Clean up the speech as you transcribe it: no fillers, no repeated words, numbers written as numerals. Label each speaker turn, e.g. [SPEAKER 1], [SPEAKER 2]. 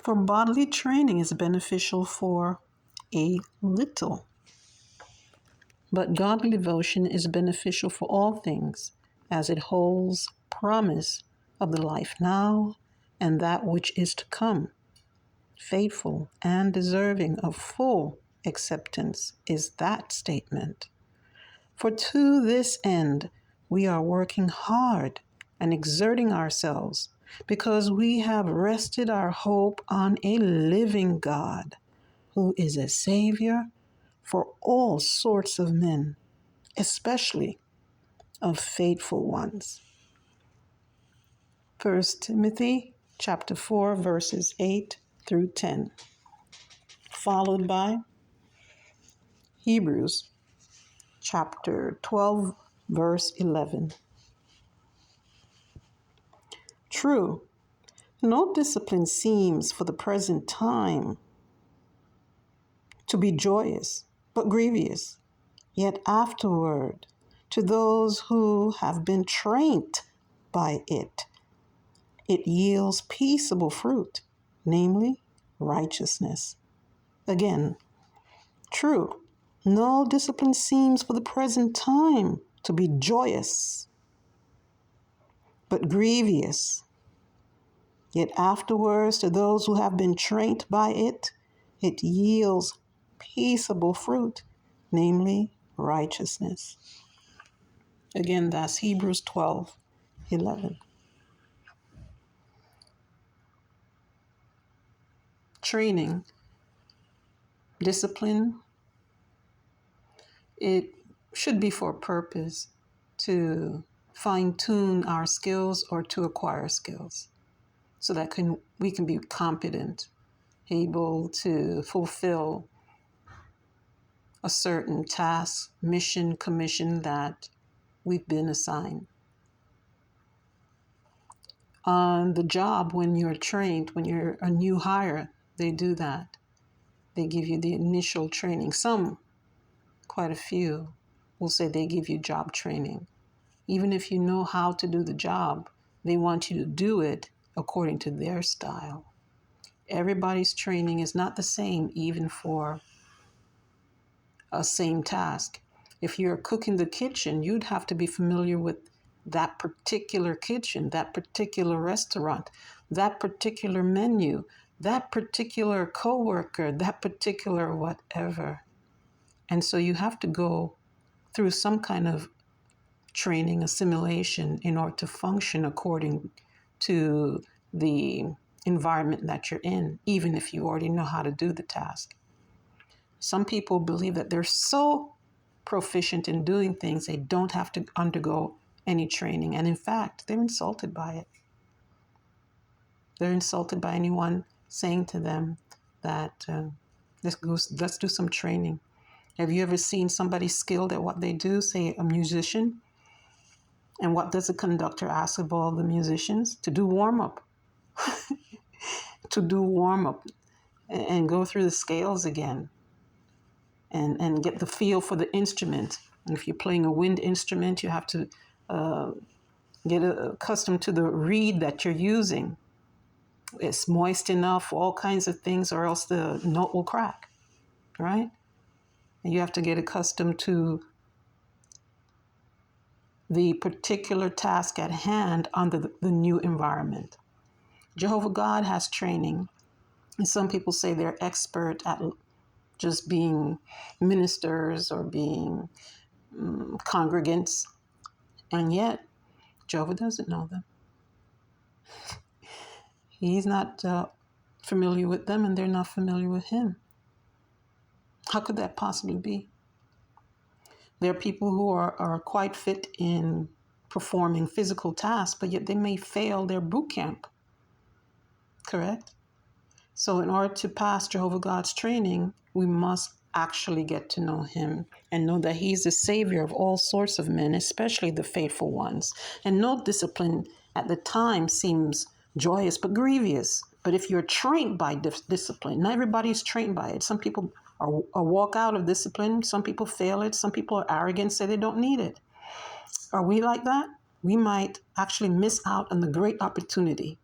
[SPEAKER 1] For bodily training is beneficial for a little, but godly devotion is beneficial for all things, as it holds promise of the life now and that which is to come. Faithful and deserving of full acceptance is that statement. For to this end we are working hard and exerting ourselves, because we have rested our hope on a living God, who is a Savior for all sorts of men, especially of faithful ones. 1 Timothy chapter 4, verses 8 through 10, followed by Hebrews chapter 12, verse 11. True, no discipline seems for the present time to be joyous, but grievous. Yet afterward, to those who have been trained by it, it yields peaceable fruit, namely righteousness. Again, true, no discipline seems for the present time to be joyous, but grievous. Yet afterwards, to those who have been trained by it, it yields peaceable fruit, namely righteousness. Again, that's Hebrews 12:11. Training, discipline, it should be for a purpose to fine-tune our skills or to acquire skills so that we can be competent, able to fulfill a certain task, mission, commission that we've been assigned. On the job, when you're trained, when you're a new hire, they do that. They give you the initial training. Some, quite a few, will say they give you job training. Even if you know how to do the job, they want you to do it according to their style. Everybody's training is not the same, even for a same task. If you're cooking the kitchen, you'd have to be familiar with that particular kitchen, that particular restaurant, that particular menu, that particular coworker, that particular whatever. And so you have to go through some kind of training, assimilation, in order to function according to the environment that you're in, even if you already know how to do the task. Some people believe that they're so proficient in doing things, they don't have to undergo any training. And in fact, they're insulted by it. They're insulted by anyone saying to them that let's do some training. Have you ever seen somebody skilled at what they do, say a musician? And what does the conductor ask of all the musicians? To do warm-up. To do warm-up and go through the scales again and get the feel for the instrument. And if you're playing a wind instrument, you have to get accustomed to the reed that you're using. It's moist enough, all kinds of things, or else the note will crack, right? And you have to get accustomed to the particular task at hand under the new environment. Jehovah God has training. And some people say they're expert at just being ministers or being congregants. And yet, Jehovah doesn't know them. He's not familiar with them, and they're not familiar with him. How could that possibly be? There are people who are quite fit in performing physical tasks, but yet they may fail their boot camp. Correct? So in order to pass Jehovah God's training, we must actually get to know him and know that he's the savior of all sorts of men, especially the faithful ones. And no discipline at the time seems joyous but grievous. But if you're trained by discipline, not everybody's trained by it. Some people are walk out of discipline. Some people fail it. Some people are arrogant, say they don't need it. Are we like that? We might actually miss out on the great opportunity